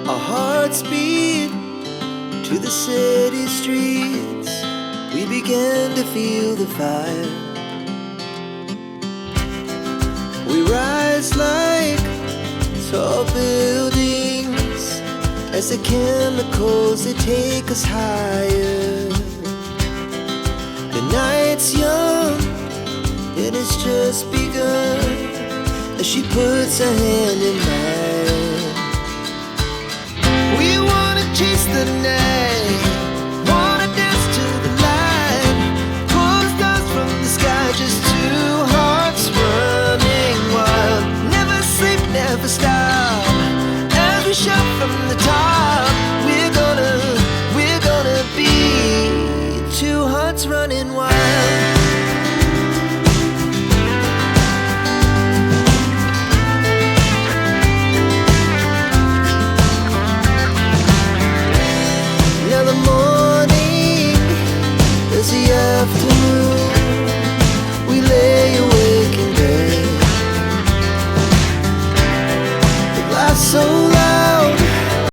Our hearts beat to the city streets. We began to feel the fire. We rise like tall buildings as the chemicals, they take us higher. The night's young, it has just begun, as she puts her hand in mine. We wanna chase the night, wanna dance to the light, pull stars from the sky, just two hearts running wild. Never sleep, never stop, as we shout from the top. We're gonna be two hearts running wild. Now the morning is the afternoon. We lay awake in bed. The glass so loud,